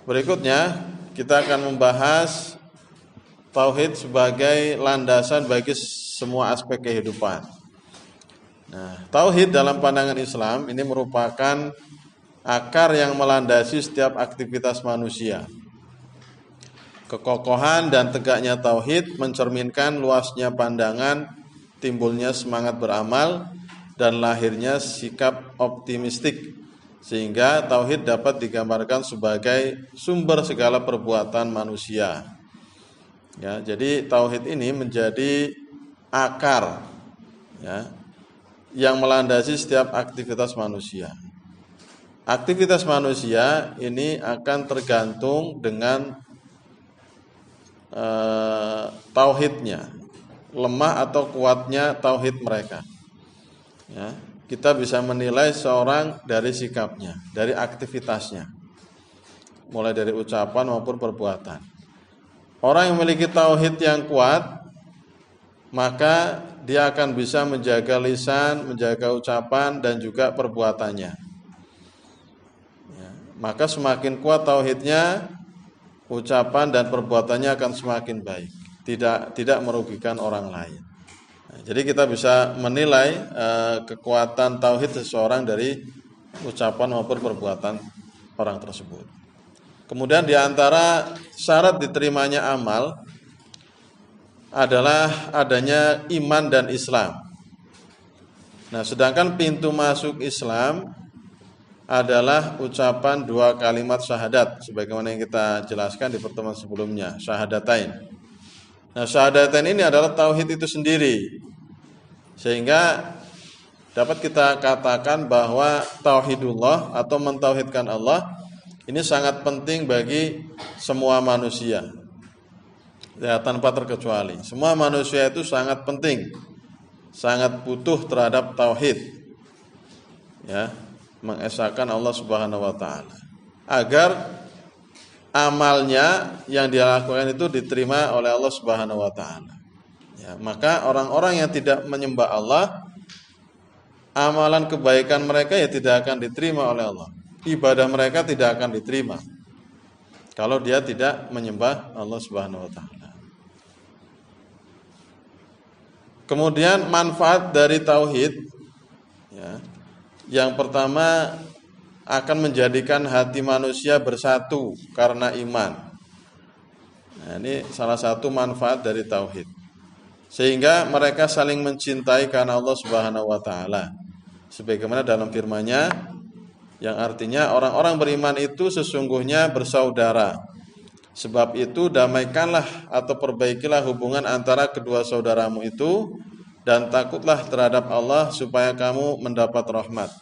Berikutnya kita akan membahas tauhid sebagai landasan bagi semua aspek kehidupan. Nah, tauhid dalam pandangan Islam ini merupakan akar yang melandasi setiap aktivitas manusia. Kekokohan dan tegaknya tauhid mencerminkan luasnya pandangan, timbulnya semangat beramal, dan lahirnya sikap optimistik, sehingga tauhid dapat digambarkan sebagai sumber segala perbuatan manusia. Ya, jadi tauhid ini menjadi akar, ya, yang melandasi setiap aktivitas manusia. Aktivitas manusia ini akan tergantung dengan tauhidnya, lemah atau kuatnya tauhid mereka. Ya, kita bisa menilai seorang dari sikapnya, dari aktivitasnya, mulai dari ucapan maupun perbuatan. Orang yang memiliki tauhid yang kuat, maka dia akan bisa menjaga lisan, menjaga ucapan dan juga perbuatannya. Ya, maka semakin kuat tauhidnya, ucapan dan perbuatannya akan semakin baik, tidak merugikan orang lain. Nah, jadi kita bisa menilai kekuatan tauhid seseorang dari ucapan maupun perbuatan orang tersebut. Kemudian di antara syarat diterimanya amal adalah adanya iman dan Islam. Nah, sedangkan pintu masuk Islam adalah ucapan dua kalimat syahadat, sebagaimana yang kita jelaskan di pertemuan sebelumnya, syahadatain. Nah, syahadatain ini adalah tauhid itu sendiri, sehingga dapat kita katakan bahwa tauhidullah atau mentauhidkan Allah ini sangat penting bagi semua manusia, ya, tanpa terkecuali. Semua manusia itu sangat penting, sangat butuh terhadap tauhid, ya, mengesahkan Allah Subhanahu wa taala, agar amalnya yang dia lakukan itu diterima oleh Allah Subhanahu wa taala. Ya, maka orang-orang yang tidak menyembah Allah, amalan kebaikan mereka ya tidak akan diterima oleh Allah. Ibadah mereka tidak akan diterima kalau dia tidak menyembah Allah Subhanahu wa taala. Kemudian manfaat dari tauhid, ya, yang pertama akan menjadikan hati manusia bersatu karena iman. Nah, ini salah satu manfaat dari tauhid. Sehingga mereka saling mencintai karena Allah Subhanahu wa taala. Sebagaimana dalam firman-Nya yang artinya orang-orang beriman itu sesungguhnya bersaudara. Sebab itu damaikanlah atau perbaikilah hubungan antara kedua saudaramu itu, dan takutlah terhadap Allah supaya kamu mendapat rahmat.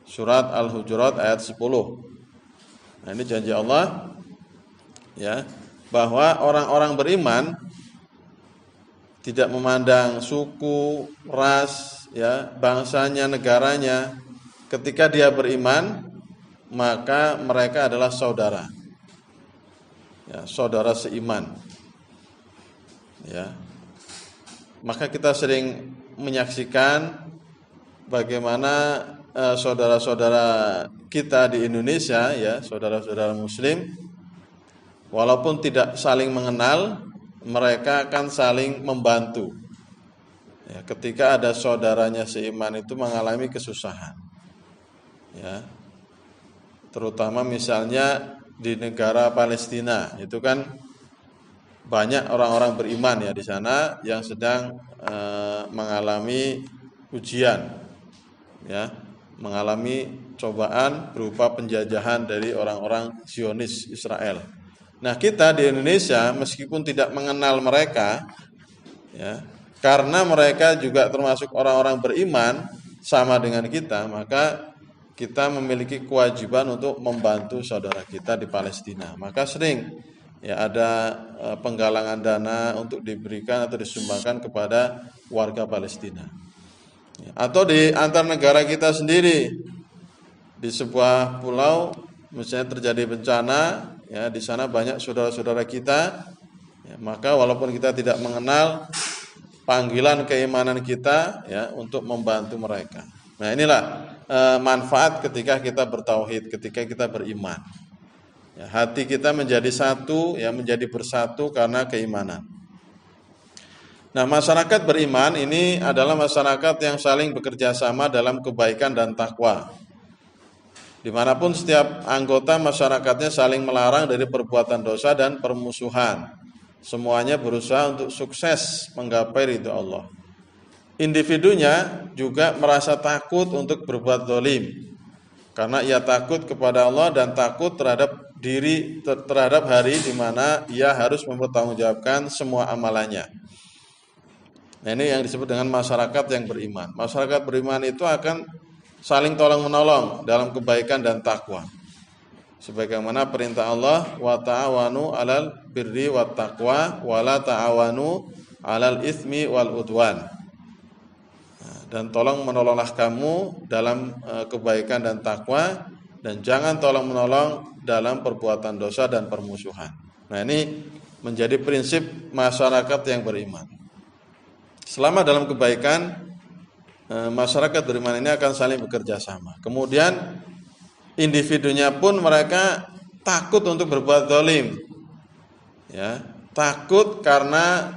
Surat Al-Hujurat ayat 10. Nah, ini janji Allah, ya, bahwa orang-orang beriman tidak memandang suku, ras, ya, bangsanya, negaranya. Ketika dia beriman, maka mereka adalah saudara. Ya, saudara seiman. Ya. Maka kita sering menyaksikan bagaimana saudara-saudara kita di Indonesia, ya, saudara-saudara muslim, walaupun tidak saling mengenal, mereka akan saling membantu. Ya, ketika ada saudaranya seiman itu mengalami kesusahan, ya, terutama misalnya di negara Palestina, itu kan banyak orang-orang beriman, ya, di sana yang sedang mengalami ujian, ya, mengalami cobaan berupa penjajahan dari orang-orang Zionis Israel. Nah, kita di Indonesia meskipun tidak mengenal mereka, ya, karena mereka juga termasuk orang-orang beriman sama dengan kita, maka kita memiliki kewajiban untuk membantu saudara kita di Palestina. Maka sering, ya, ada penggalangan dana untuk diberikan atau disumbangkan kepada warga Palestina. Atau di antar negara kita sendiri, di sebuah pulau misalnya terjadi bencana, ya, di sana banyak saudara-saudara kita, ya, maka walaupun kita tidak mengenal, panggilan keimanan kita, ya, untuk membantu mereka. Nah, inilah manfaat ketika kita bertauhid, ketika kita beriman. Ya, hati kita menjadi satu, ya, menjadi bersatu karena keimanan. Nah, masyarakat beriman ini adalah masyarakat yang saling bekerja sama dalam kebaikan dan takwa. Dimanapun setiap anggota masyarakatnya saling melarang dari perbuatan dosa dan permusuhan. Semuanya berusaha untuk sukses menggapai ridho Allah. Individunya juga merasa takut untuk berbuat zalim, karena ia takut kepada Allah dan takut terhadap terhadap hari di mana ia harus mempertanggungjawabkan semua amalannya. Nah, ini yang disebut dengan masyarakat yang beriman. Masyarakat beriman itu akan saling tolong-menolong dalam kebaikan dan takwa. Sebagaimana perintah Allah, wa ta'awanu 'alal birri wat taqwa wa la ta'awanu 'alal itsmi wal udwan. Dan tolong menolonglah kamu dalam kebaikan dan takwa, dan jangan tolong menolong dalam perbuatan dosa dan permusuhan. Nah, ini menjadi prinsip masyarakat yang beriman. Selama dalam kebaikan, masyarakat beriman ini akan saling bekerja sama. Kemudian individunya pun mereka takut untuk berbuat zalim. Ya, takut karena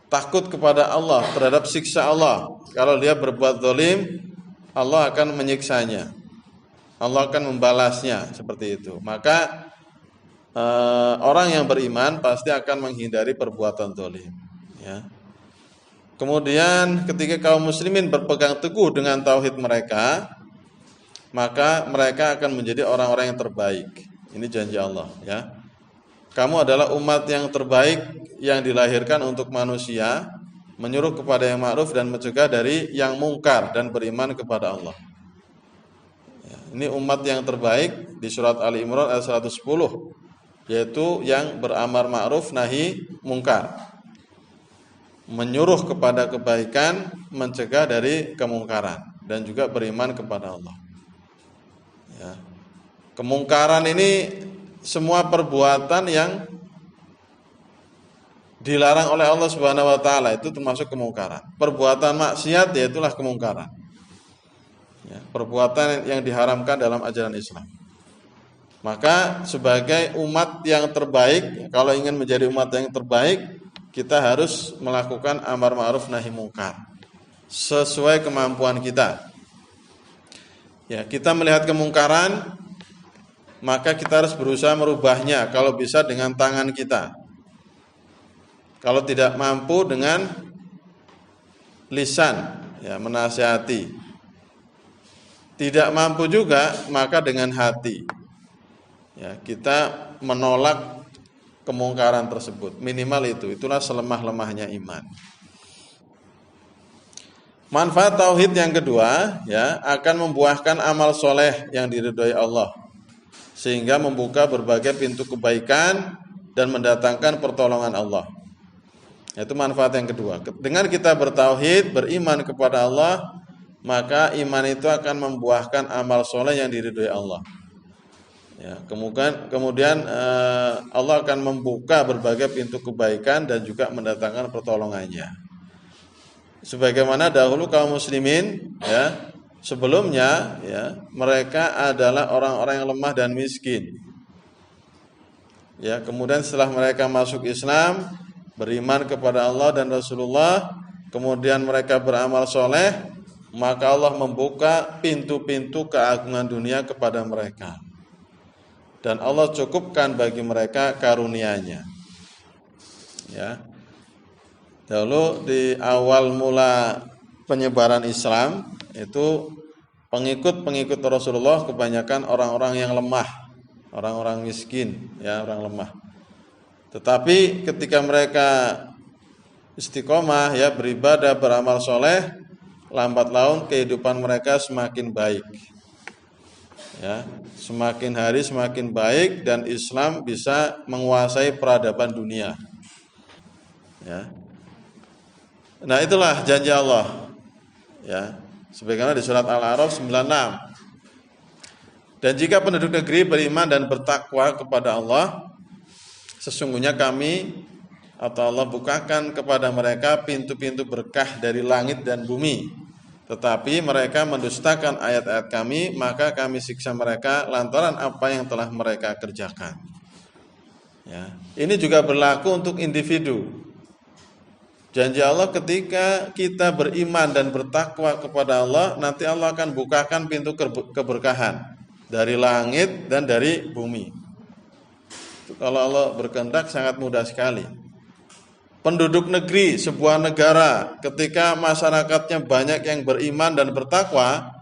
takut kepada Allah, terhadap siksa Allah. Kalau dia berbuat zalim, Allah akan menyiksanya. Allah akan membalasnya, seperti itu. Maka orang yang beriman pasti akan menghindari perbuatan zalim, ya. Kemudian ketika kaum muslimin berpegang teguh dengan tauhid mereka, maka mereka akan menjadi orang-orang yang terbaik. Ini janji Allah, ya. Kamu adalah umat yang terbaik yang dilahirkan untuk manusia, menyuruh kepada yang ma'ruf dan mencegah dari yang mungkar dan beriman kepada Allah. Ya, ini umat yang terbaik di surat Ali Imran ayat 110, yaitu yang beramar ma'ruf nahi mungkar. Menyuruh kepada kebaikan, mencegah dari kemungkaran, dan juga beriman kepada Allah. Ya. Kemungkaran ini semua perbuatan yang dilarang oleh Allah Subhanahu wa taala, itu termasuk kemungkaran. Perbuatan maksiat yaitulah kemungkaran. Ya, perbuatan yang diharamkan dalam ajaran Islam. Maka sebagai umat yang terbaik, kalau ingin menjadi umat yang terbaik, kita harus melakukan amar ma'ruf nahi mungkar sesuai kemampuan kita. Ya, kita melihat kemungkaran, maka kita harus berusaha merubahnya, kalau bisa dengan tangan kita. Kalau tidak mampu dengan lisan, ya, menasihati. Tidak mampu juga, maka dengan hati. Ya, kita menolak kemungkaran tersebut. Minimal itu. Itulah selemah-lemahnya iman. Manfaat tauhid yang kedua, ya, akan membuahkan amal soleh yang diridhoi Allah, sehingga membuka berbagai pintu kebaikan dan mendatangkan pertolongan Allah. Itu manfaat yang kedua. Dengan kita bertauhid, beriman kepada Allah, maka iman itu akan membuahkan amal soleh yang diridhoi Allah. Ya, kemudian Allah akan membuka berbagai pintu kebaikan dan juga mendatangkan pertolongannya. Sebagaimana dahulu kaum muslimin, ya, sebelumnya, ya, mereka adalah orang-orang yang lemah dan miskin. Ya, kemudian setelah mereka masuk Islam, beriman kepada Allah dan Rasulullah, kemudian mereka beramal soleh, maka Allah membuka pintu-pintu keagungan dunia kepada mereka. Dan Allah cukupkan bagi mereka karunia-Nya. Ya. Dahulu di awal mula penyebaran Islam, itu pengikut-pengikut Rasulullah kebanyakan orang-orang yang lemah, orang-orang miskin, ya, orang lemah. Tetapi ketika mereka istiqomah, ya, beribadah, beramal soleh, lambat laun kehidupan mereka semakin baik. Ya, semakin hari semakin baik dan Islam bisa menguasai peradaban dunia. Ya. Nah, itulah janji Allah. Ya, sebagaimana di surat Al-A'raf 96. Dan jika penduduk negeri beriman dan bertakwa kepada Allah, sesungguhnya kami atau Allah bukakan kepada mereka pintu-pintu berkah dari langit dan bumi. Tetapi mereka mendustakan ayat-ayat kami, maka kami siksa mereka lantaran apa yang telah mereka kerjakan. Ya. Ini juga berlaku untuk individu. Janji Allah ketika kita beriman dan bertakwa kepada Allah, nanti Allah akan bukakan pintu keberkahan dari langit dan dari bumi. Itu kalau Allah berkehendak sangat mudah sekali. Penduduk negeri sebuah negara ketika masyarakatnya banyak yang beriman dan bertakwa,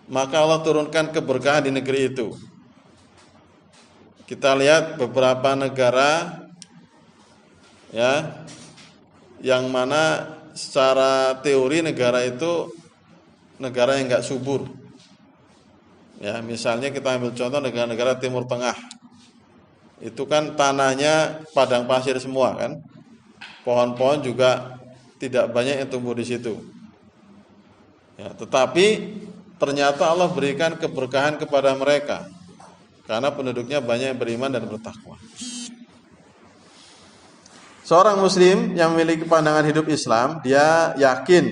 maka Allah turunkan keberkahan di negeri itu. Kita lihat beberapa negara ya, yang mana secara teori negara itu negara yang enggak subur. Ya, misalnya kita ambil contoh negara-negara Timur Tengah. Itu kan tanahnya padang pasir semua kan? Pohon-pohon juga tidak banyak yang tumbuh di situ. Ya, tetapi ternyata Allah berikan keberkahan kepada mereka karena penduduknya banyak yang beriman dan bertakwa. Seorang muslim yang memiliki pandangan hidup Islam, dia yakin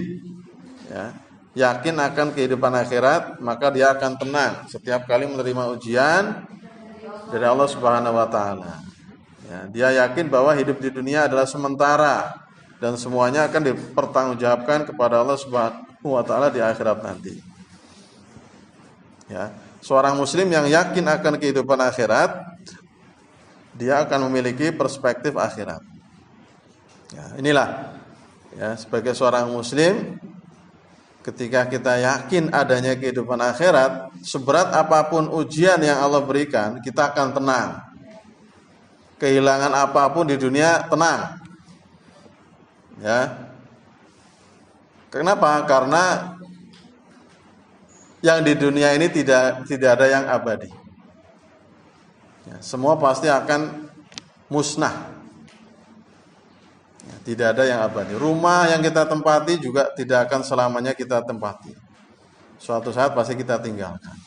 akan kehidupan akhirat, maka dia akan tenang setiap kali menerima ujian dari Allah Subhanahu wa taala. Ya, dia yakin bahwa hidup di dunia adalah sementara dan semuanya akan dipertanggungjawabkan kepada Allah Subhanahu wa taala di akhirat nanti. Ya, seorang muslim yang yakin akan kehidupan akhirat, dia akan memiliki perspektif akhirat. Ya, inilah ya, sebagai seorang muslim, ketika kita yakin adanya kehidupan akhirat, seberat apapun ujian yang Allah berikan, kita akan tenang. Kehilangan apapun di dunia, tenang. Ya. Kenapa? Karena yang di dunia ini tidak ada yang abadi. Ya, semua pasti akan musnah. Ya, tidak ada yang abadi. Rumah yang kita tempati juga tidak akan selamanya kita tempati. Suatu saat pasti kita tinggalkan.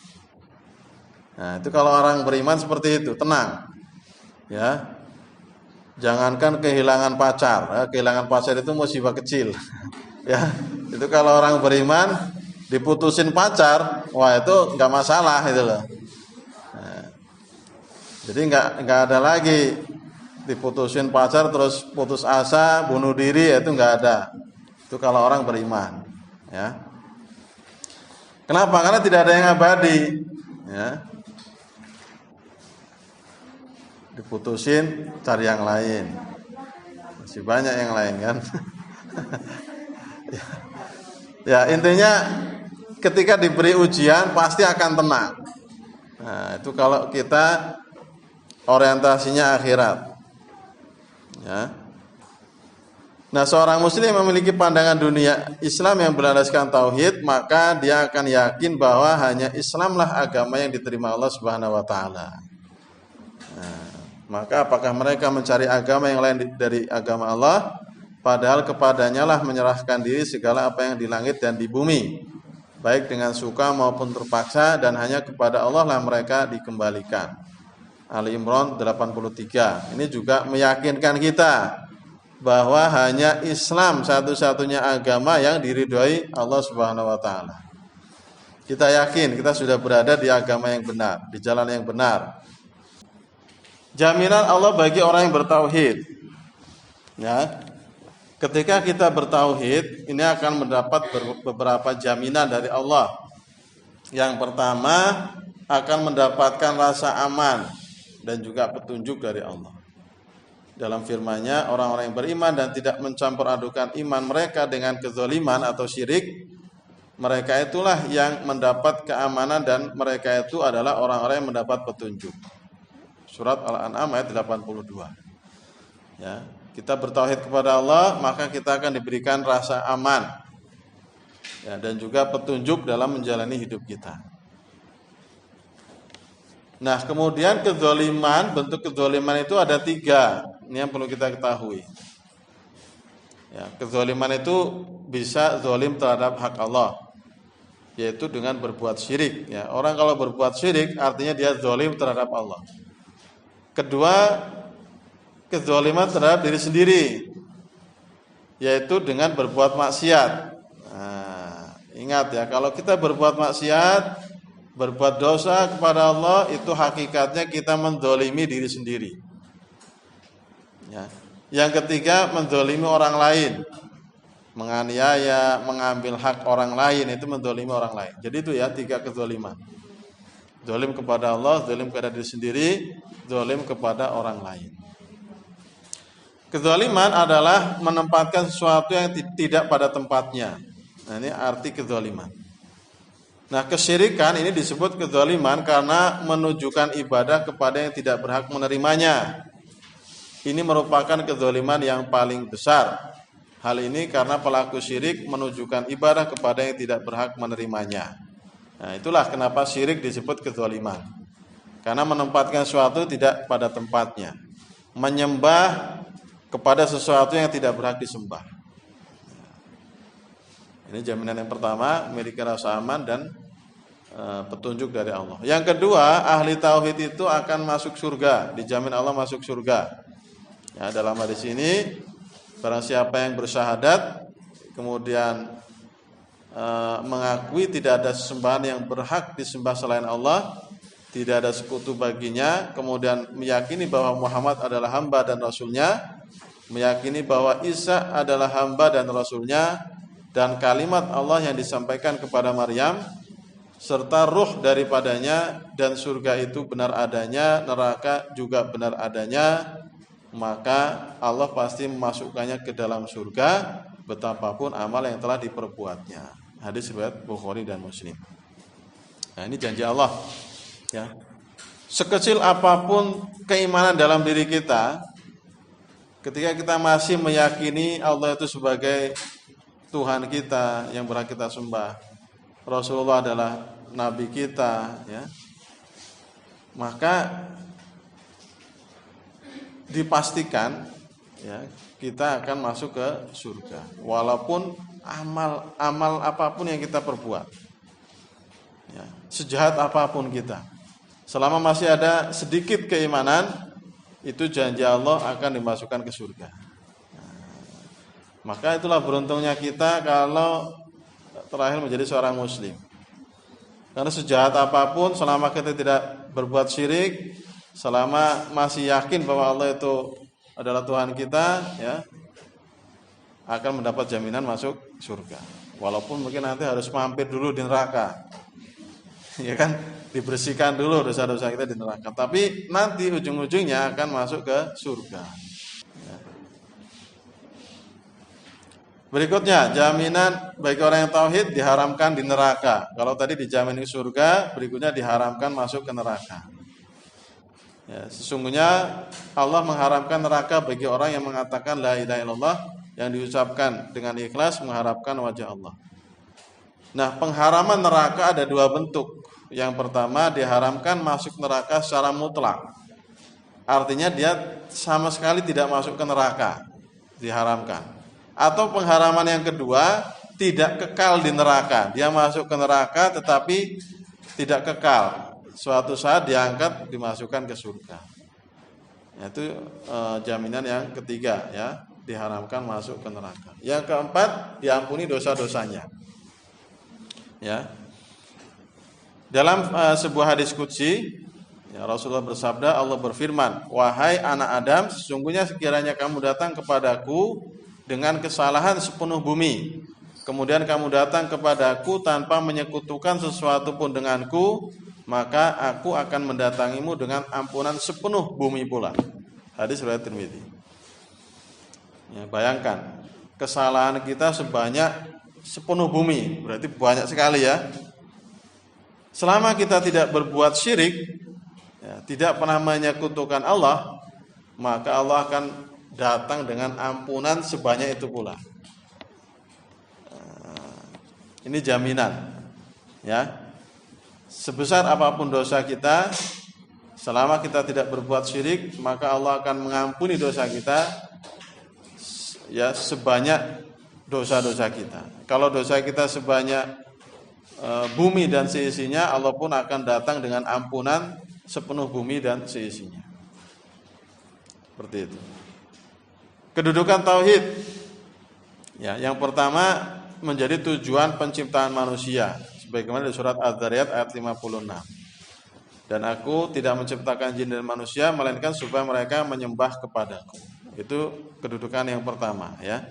Nah, itu kalau orang beriman seperti itu, tenang. Ya, jangankan kehilangan pacar. Ya, kehilangan pacar itu musibah kecil. Ya, itu kalau orang beriman diputusin pacar, wah itu nggak masalah itu loh. Nah, jadi nggak ada lagi diputusin pacar terus putus asa, bunuh diri, itu nggak ada. Itu kalau orang beriman. Ya. Kenapa? Karena tidak ada yang abadi. Ya. Diputusin, cari yang lain. Masih banyak yang lain kan. Ya, intinya ketika diberi ujian pasti akan tenang. Nah, itu kalau kita orientasinya akhirat. Ya. Nah, seorang muslim yang memiliki pandangan dunia Islam yang berlandaskan tauhid, maka dia akan yakin bahwa hanya Islamlah agama yang diterima Allah Subhanahu wa taala. Nah, maka apakah mereka mencari agama yang lain dari agama Allah, padahal kepadanya lah menyerahkan diri segala apa yang di langit dan di bumi, baik dengan suka maupun terpaksa, dan hanya kepada Allah lah mereka dikembalikan. Ali Imran 83. Ini juga meyakinkan kita bahwa hanya Islam satu-satunya agama yang diridhoi Allah Subhanahu wa taala. Kita yakin kita sudah berada di agama yang benar, di jalan yang benar. Jaminan Allah bagi orang yang bertauhid. Ya. Ketika kita bertauhid, ini akan mendapat beberapa jaminan dari Allah. Yang pertama, akan mendapatkan rasa aman dan juga petunjuk dari Allah. Dalam firman-Nya, orang-orang yang beriman dan tidak mencampur adukan iman mereka dengan kezaliman atau syirik, mereka itulah yang mendapat keamanan dan mereka itu adalah orang-orang yang mendapat petunjuk. Surat Al-An'am ayat 82. Ya, kita bertauhid kepada Allah, maka kita akan diberikan rasa aman. Ya, dan juga petunjuk dalam menjalani hidup kita. Nah, kemudian kezaliman, bentuk kezaliman itu ada 3. Ini yang perlu kita ketahui. Ya, kezaliman itu bisa zalim terhadap hak Allah, yaitu dengan berbuat syirik. Ya, orang kalau berbuat syirik artinya dia zalim terhadap Allah. Kedua, kezaliman terhadap diri sendiri, yaitu dengan berbuat maksiat. Nah, Ingat ya, kalau kita berbuat maksiat, berbuat dosa kepada Allah, itu hakikatnya kita mendolimi diri sendiri. Ya. Yang ketiga, mendolimi orang lain, menganiaya, mengambil hak orang lain, itu mendolimi orang lain. Jadi itu ya 3 kezaliman. Zalim kepada Allah, zalim kepada diri sendiri, zalim kepada orang lain. Kezaliman adalah menempatkan sesuatu yang tidak pada tempatnya. Nah, ini arti kezaliman. Nah, kesyirikan ini disebut kezaliman karena menunjukkan ibadah kepada yang tidak berhak menerimanya. Ini merupakan kezaliman yang paling besar. Hal ini karena pelaku syirik menunjukkan ibadah kepada yang tidak berhak menerimanya. Nah, itulah kenapa syirik disebut kezaliman. Karena menempatkan sesuatu tidak pada tempatnya. Menyembah kepada sesuatu yang tidak berhak disembah. Ini jaminan yang pertama, memiliki rasa aman dan petunjuk dari Allah. Yang kedua, ahli tauhid itu akan masuk surga, dijamin Allah masuk surga. Ya, dalam hadis ini, barang siapa yang bersyahadat, kemudian mengakui tidak ada sesembahan yang berhak disembah selain Allah, tidak ada sekutu baginya, kemudian meyakini bahwa Muhammad adalah hamba dan rasulnya, meyakini bahwa Isa adalah hamba dan rasulnya, dan kalimat Allah yang disampaikan kepada Maryam, serta ruh daripadanya, dan surga itu benar adanya, neraka juga benar adanya, maka Allah pasti memasukkannya ke dalam surga, betapapun amal yang telah diperbuatnya. Hadis riwayat Bukhari dan Muslim. Nah, ini janji Allah. Ya. Sekecil apapun keimanan dalam diri kita, ketika kita masih meyakini Allah itu sebagai Tuhan kita yang berhak kita sembah, Rasulullah adalah Nabi kita, ya, maka dipastikan ya, kita akan masuk ke surga. Walaupun amal apapun yang kita perbuat, ya, sejahat apapun kita, selama masih ada sedikit keimanan, itu janji Allah akan dimasukkan ke surga. Maka itulah beruntungnya kita kalau terakhir menjadi seorang muslim. Karena sejahat apapun, selama kita tidak berbuat syirik, selama masih yakin bahwa Allah itu adalah Tuhan kita, ya, akan mendapat jaminan masuk surga. Walaupun mungkin nanti harus mampir dulu di neraka, ya kan, dibersihkan dulu dosa-dosa kita di neraka. Tapi nanti ujung-ujungnya akan masuk ke surga. Ya. Berikutnya, jaminan bagi orang yang tauhid diharamkan di neraka. Kalau tadi dijamin di surga, berikutnya diharamkan masuk ke neraka. Ya, sesungguhnya Allah mengharamkan neraka bagi orang yang mengatakan la ilaha illallah, yang diucapkan dengan ikhlas mengharapkan wajah Allah. Nah, pengharaman neraka ada 2 bentuk. Yang pertama, diharamkan masuk neraka secara mutlak. Artinya dia sama sekali tidak masuk ke neraka, diharamkan. Atau pengharaman yang kedua, tidak kekal di neraka. Dia masuk ke neraka tetapi tidak kekal. Suatu saat diangkat, dimasukkan ke surga. Itu jaminan yang ketiga, ya, diharamkan masuk ke neraka. Yang keempat, diampuni dosa-dosanya. Ya. Dalam sebuah hadis qudsi, ya, Rasulullah bersabda, Allah berfirman, "Wahai anak Adam, sesungguhnya sekiranya kamu datang kepadaku dengan kesalahan sepenuh bumi, kemudian kamu datang kepadaku tanpa menyekutukan sesuatu pun denganku, maka aku akan mendatangimu dengan ampunan sepenuh bumi pula." Hadis riwayat Tirmidzi. Ya, bayangkan, kesalahan kita sebanyak sepenuh bumi, berarti banyak sekali, ya. Selama kita tidak berbuat syirik, ya, tidak pernah menyekutukan Allah, maka Allah akan datang dengan ampunan sebanyak itu pula. Ini jaminan, ya. Sebesar apapun dosa kita, selama kita tidak berbuat syirik, maka Allah akan mengampuni dosa kita, ya, sebanyak dosa-dosa kita. Kalau dosa kita sebanyak bumi dan seisinya, Allah pun akan datang dengan ampunan sepenuh bumi dan seisinya. Seperti itu. Kedudukan tauhid. Ya, yang pertama, menjadi tujuan penciptaan manusia sebagaimana di surat Az-Zariyat ayat 56. Dan aku tidak menciptakan jin dan manusia melainkan supaya mereka menyembah kepadaku. Itu kedudukan yang pertama, ya.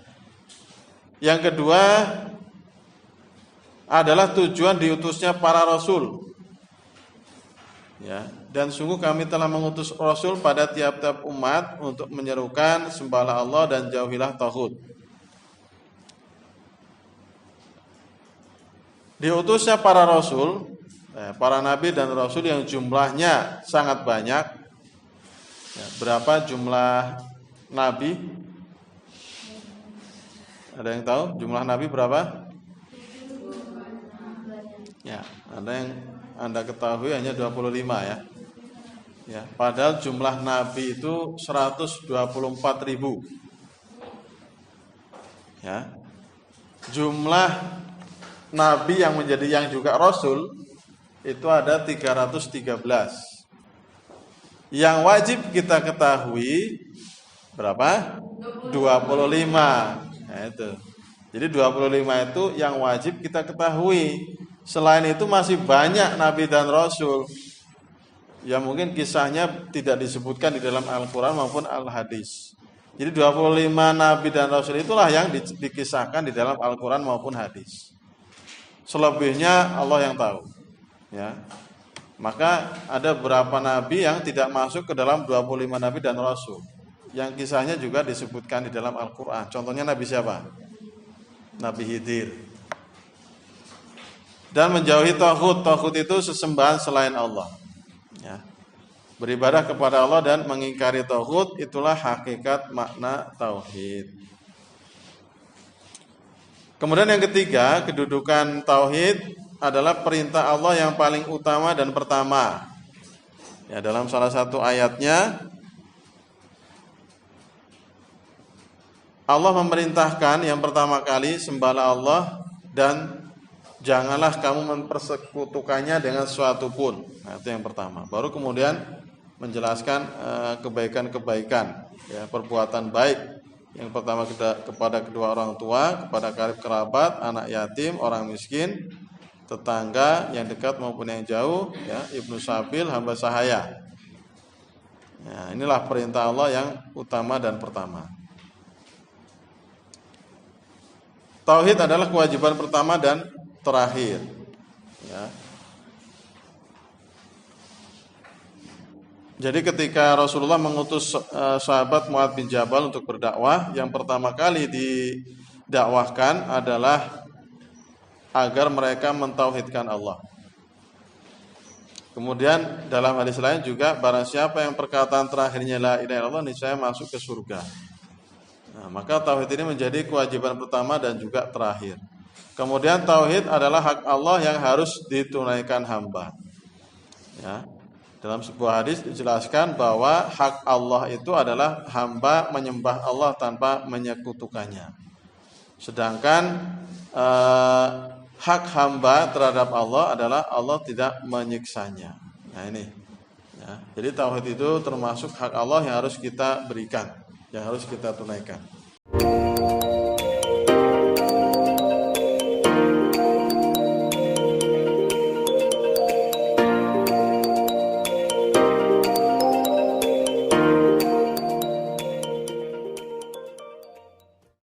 Yang kedua adalah tujuan diutusnya para rasul. Ya, dan sungguh kami telah mengutus rasul pada tiap-tiap umat untuk menyerukan sembahlah Allah dan jauhilah taghut. Diutusnya para rasul, para nabi dan rasul yang jumlahnya sangat banyak. Ya, berapa jumlah nabi? Ada yang tahu jumlah nabi berapa? Ya, ada yang Anda ketahui hanya 25 ya. Ya, padahal jumlah nabi itu 124.000. Ya. Jumlah nabi yang menjadi yang juga rasul itu ada 313. Yang wajib kita ketahui berapa? 25. Nah, itu. Jadi 25 itu yang wajib kita ketahui. Selain itu masih banyak nabi dan rasul yang mungkin kisahnya tidak disebutkan di dalam Al-Quran maupun Al-Hadis. Jadi 25 nabi dan rasul itulah yang dikisahkan di dalam Al-Quran maupun hadis. Selebihnya Allah yang tahu. Ya. Maka ada beberapa nabi yang tidak masuk ke dalam 25 nabi dan rasul, yang kisahnya juga disebutkan di dalam Al-Quran. Contohnya nabi siapa? Nabi Khidir. Dan menjauhi taghut. Taghut itu sesembahan selain Allah. Ya. Beribadah kepada Allah dan mengingkari taghut, itulah hakikat makna tauhid. Kemudian yang ketiga, kedudukan tauhid adalah perintah Allah yang paling utama dan pertama. Ya, dalam salah satu ayatnya Allah memerintahkan yang pertama kali sembahlah Allah dan janganlah kamu mempersekutukannya dengan sesuatu pun. Nah, itu yang pertama. Baru kemudian menjelaskan kebaikan-kebaikan, ya, perbuatan baik. Yang pertama kita kepada kedua orang tua, kepada karib kerabat, anak yatim, orang miskin, tetangga yang dekat maupun yang jauh, ya, ibnu sabil, hamba sahaya. Ya, inilah perintah Allah yang utama dan pertama. Tauhid adalah kewajiban pertama dan terakhir. Ya. Jadi ketika Rasulullah mengutus sahabat Mu'adz bin Jabal untuk berdakwah, yang pertama kali didakwahkan adalah agar mereka mentauhidkan Allah. Kemudian dalam hadis lain juga, barang siapa yang perkataan terakhirnya la ilaha illallah niscaya masuk ke surga. Nah, maka tauhid ini menjadi kewajiban pertama dan juga terakhir. Kemudian tauhid adalah hak Allah yang harus ditunaikan hamba. Ya. Dalam sebuah hadis dijelaskan bahwa hak Allah itu adalah hamba menyembah Allah tanpa menyekutukannya. Sedangkan hak hamba terhadap Allah adalah Allah tidak menyiksanya. Nah ini. Ya. Jadi tauhid itu termasuk hak Allah yang harus kita berikan, yang harus kita tunaikan.